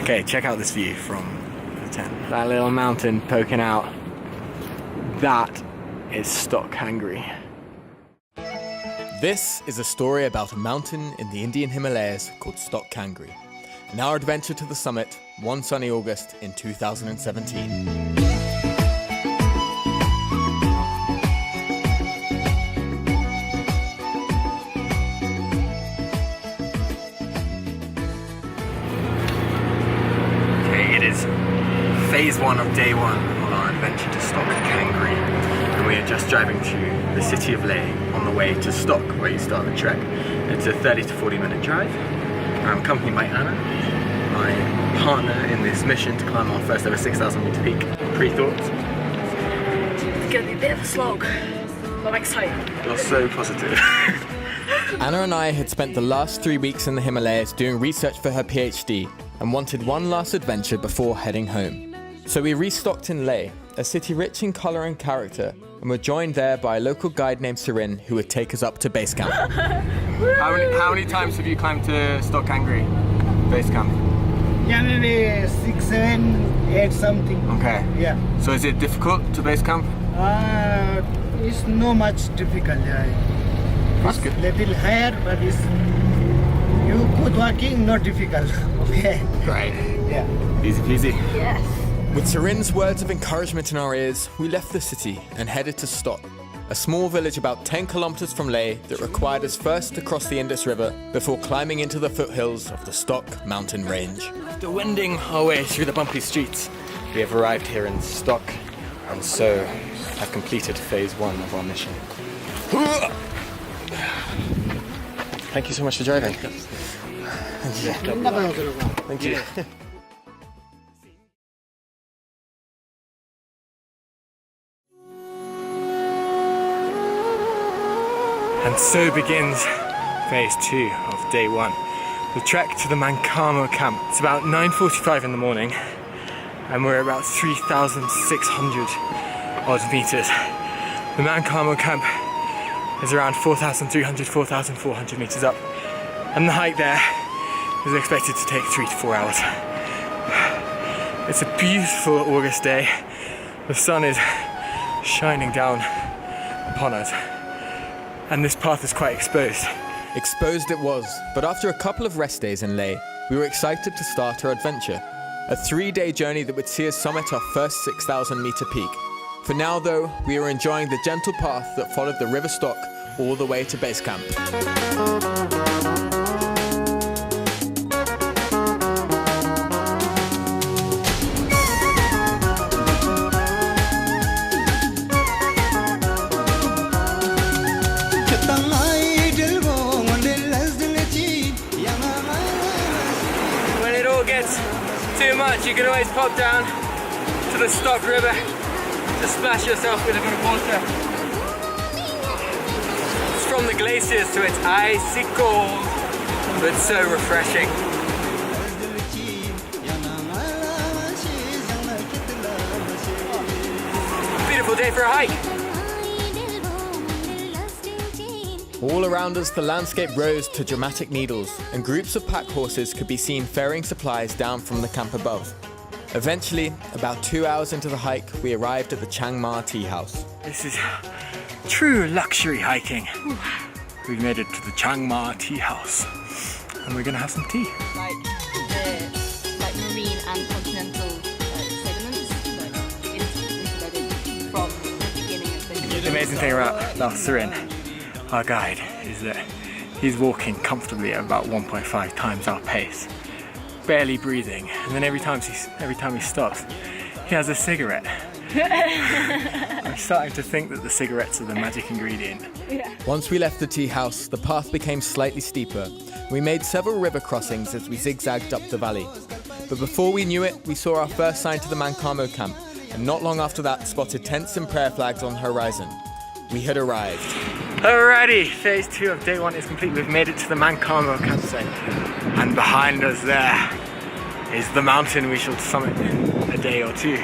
Okay, check out this view from the tent. That little mountain poking out, that is Stok Kangri. This is a story about a mountain in the Indian Himalayas called Stok Kangri, and our adventure to the summit one sunny August in 2017. Phase 1 of day 1 on our adventure to Stok Kangri, and we are just driving to the city of Leh on the way to Stok, where you start the trek. It's a 30 to 40 minute drive. I'm accompanied by Anna, my partner in this mission to climb our first ever 6,000 meter peak. Pre-thoughts? It's gonna be a bit of a slog, but I'm excited. You're so positive. Anna and I had spent the last 3 weeks in the Himalayas doing research for her PhD and wanted one last adventure before heading home. So we restocked in Leh, a city rich in colour and character, and were joined there by a local guide named Surin who would take us up to base camp. How many times have you climbed to Stok Kangri base camp? Yeah, maybe 6, 7, 8 something. Okay. Yeah. So is it difficult to base camp? It's not much difficult. That's good. Little higher, but it's you put walking not difficult. Okay. Great. Yeah. Easy peasy. Yes. With Surin's words of encouragement in our ears, we left the city and headed to Stok, a small village about 10 kilometers from Leh that required us first to cross the Indus River before climbing into the foothills of the Stok mountain range. After wending our way through the bumpy streets, we have arrived here in Stok, and so have completed phase 1 of our mission. Thank you so much for driving. Thank you. And so begins phase 2 of day 1. The trek to the Mankarmo camp. It's about 9:45 in the morning and we're about 3,600 odd meters. The Mankarmo camp is around 4,300, 4,400 meters up, and the hike there is expected to take 3 to 4 hours. It's a beautiful August day. The sun is shining down upon us, and this path is quite exposed. Exposed it was, but after a couple of rest days in Leh, we were excited to start our adventure. A 3-day journey that would see us summit our first 6,000 meter peak. For now though, we are enjoying the gentle path that followed the River Stok all the way to base camp. When it all gets too much, you can always pop down to the Stok River to splash yourself with a bit of water. It's from the glaciers, so it's icy cold, but so refreshing. Beautiful day for a hike. All around us, the landscape rose to dramatic needles, and groups of pack horses could be seen ferrying supplies down from the camp above. Eventually, about 2 hours into the hike, we arrived at the Chiang Mai tea house. This is true luxury hiking. We've made it to the Chiang Mai tea house, and we're gonna have some tea. Like marine and continental sediments, embedded from the beginning of the. The amazing thing about Surin, our guide, is that he's walking comfortably at about 1.5 times our pace, barely breathing, and then every time he stops, he has a cigarette. I'm starting to think that the cigarettes are the magic ingredient. Yeah. Once we left the tea house, the path became slightly steeper. We made several river crossings as we zigzagged up the valley. But before we knew it, we saw our first sign to the Mankarmo camp, and not long after that spotted tents and prayer flags on the horizon. We had arrived. Alrighty, phase 2 of day 1 is complete. We've made it to the Mankarmo campsite. And behind us there is the mountain we shall summit in a day or 2.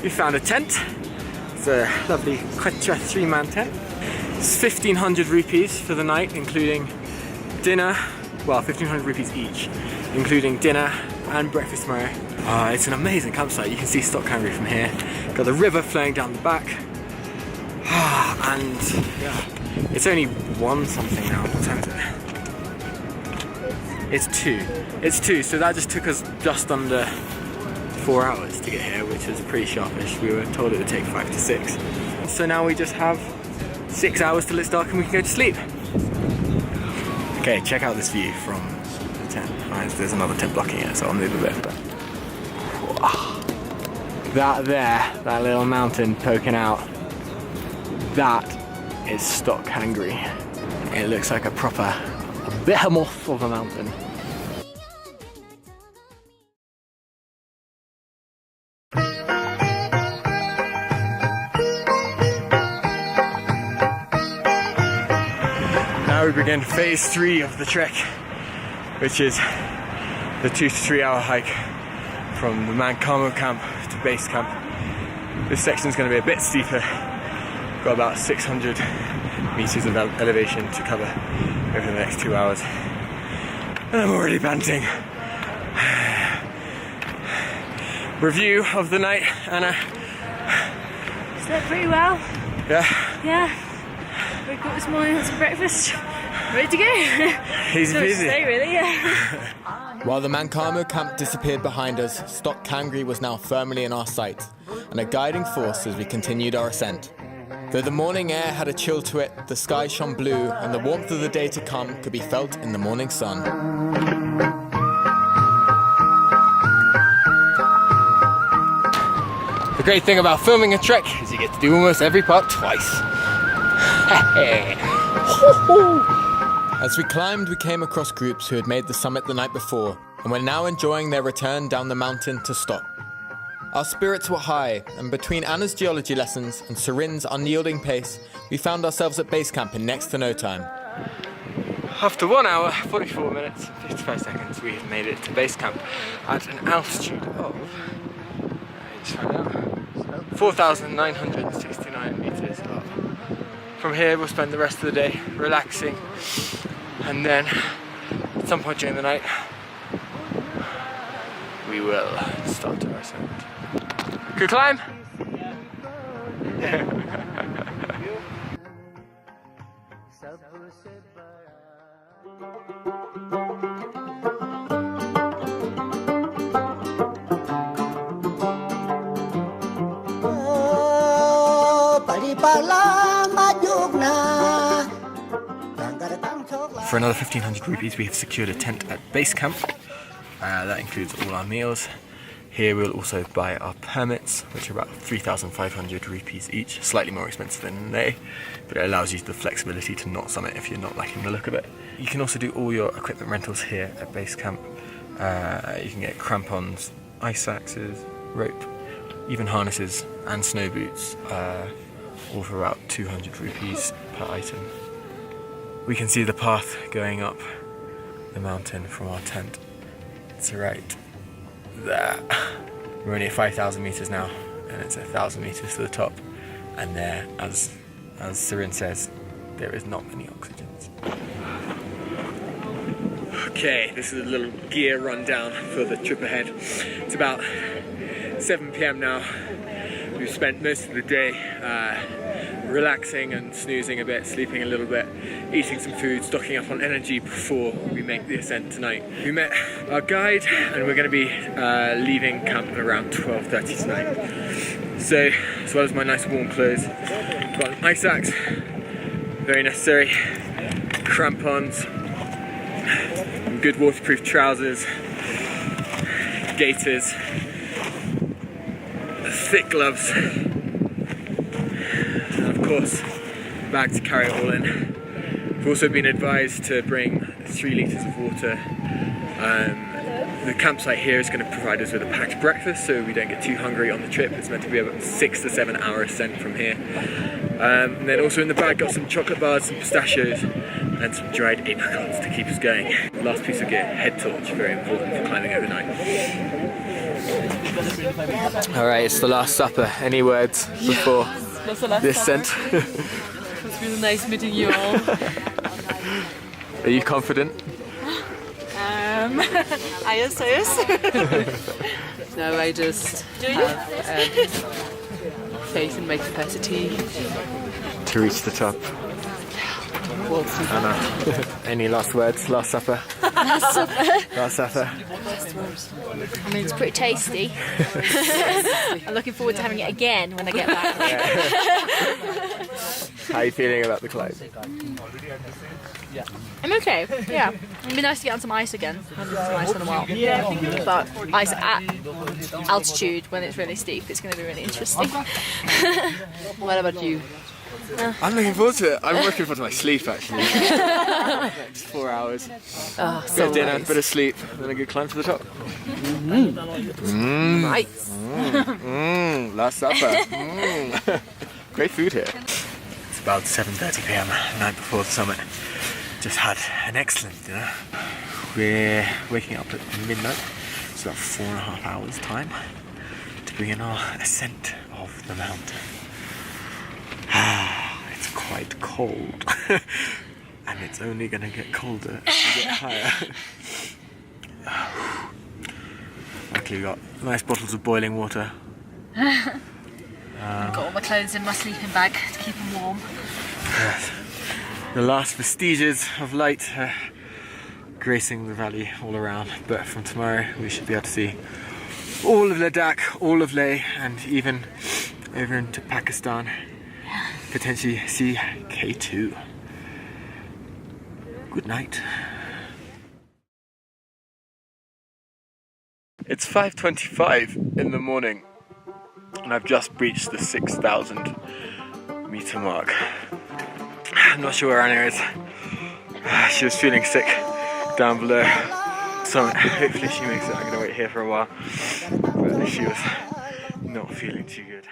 We found a tent. It's a lovely Quechua 3-man tent. It's 1,500 rupees for the night, including dinner, well, 1,500 rupees each, including dinner, and breakfast tomorrow. It's an amazing campsite. You can see Stok Kangri from here. Got the river flowing down the back. And yeah, it's only 1 something now. What time is it? It's 2. It's 2, so that just took us just under 4 hours to get here, which was pretty sharpish. We were told it would take 5 to 6. So now we just have 6 hours till it's dark and we can go to sleep. Okay, check out this view from the tent. There's another tent blocking it, so I'll move a bit. But that there, that little mountain poking out, that is Stok Kangri. It looks like a proper behemoth of a mountain. Now we begin phase 3 of the trek, which is the 2 to 3 hour hike from the Mankarmo camp to base camp. This section is going to be a bit steeper. Got about 600 meters of elevation to cover over the next 2 hours. And I'm already panting. Review of the night, Anna. Slept pretty well. Yeah? Yeah. Woke up this morning, had some breakfast. Ready to go. Easy So peasy. stay really, yeah. While the Mankarmo camp disappeared behind us, Stok Kangri was now firmly in our sight, and a guiding force as we continued our ascent. Though the morning air had a chill to it, the sky shone blue, and the warmth of the day to come could be felt in the morning sun. The great thing about filming a trek is you get to do almost every part twice. As we climbed, we came across groups who had made the summit the night before and were now enjoying their return down the mountain to Stok. Our spirits were high, and between Anna's geology lessons and Serin's unyielding pace, we found ourselves at base camp in next to no time. After 1 hour, 44 minutes, and 55 seconds, we have made it to base camp at an altitude of 4,969 meters up. From here, we'll spend the rest of the day relaxing, and then at some point during the night, we will start our ascent. Good climb? For another 1,500 rupees, we have secured a tent at base camp. That includes all our meals. Here we'll also buy our permits, which are about 3,500 rupees each, slightly more expensive than in Leh, but it allows you the flexibility to not summit if you're not liking the look of it. You can also do all your equipment rentals here at base camp. You can get crampons, ice axes, rope, even harnesses and snow boots, all for about 200 rupees per item. We can see the path going up the mountain from our tent. It's right there. We're only at 5,000 meters now, and it's 1,000 meters to the top. And there, as Serin says, there is not many oxygens. Okay, this is a little gear rundown for the trip ahead. It's about 7 p.m. now. We've spent most of the day relaxing and snoozing a bit, sleeping a little bit, eating some food, stocking up on energy before we make the ascent tonight. We met our guide and we're going to be leaving camp at around 12:30 tonight. So, as well as my nice warm clothes, I've got an ice axe, very necessary, crampons, some good waterproof trousers, gaiters, thick gloves, and of course, a bag to carry it all in. We've also been advised to bring 3 litres of water. The campsite here is going to provide us with a packed breakfast so we don't get too hungry on the trip. It's meant to be about 6 to 7 hour ascent from here. And then also in the bag got some chocolate bars, some pistachios, and some dried apricots to keep us going. Last piece of gear, head torch, very important for climbing overnight. Alright, it's the last supper. Any words before this ascent? It's really nice meeting you all. Are you confident? No, I just have faith in my capacity. To reach the top. Anna, any last words? Last supper? Last supper? I mean, it's pretty tasty. I'm looking forward to having it again when I get back. How are you feeling about the climb? I'm okay, yeah. It'd be nice to get on some ice again. I haven't done some ice in a while. But ice at altitude, when it's really steep, it's going to be really interesting. What about you? I'm looking forward to it. I'm looking forward to my sleep actually. Next 4 hours. Oh, Bit so of dinner, nice. bit of sleep, and then a good climb to the top. Nice. Last supper. Great food here. It's about 7:30 p.m. night before the summit. Just had an excellent dinner. We're waking up at midnight. It's about 4.5 hours time to begin our ascent of the mountain. It's quite cold. And it's only going to get colder as we get higher. Luckily we got nice bottles of boiling water. Got all my clothes in my sleeping bag to keep them warm. Yes. The last vestiges of light gracing the valley all around, but from tomorrow we should be able to see all of Ladakh, all of Leh, and even over into Pakistan. Potentially see K2. Good night. It's 5:25 in the morning and I've just breached the 6,000 metre mark. I'm not sure where Anna is. She was feeling sick down below. So hopefully she makes it. I'm going to wait here for a while. But she was not feeling too good.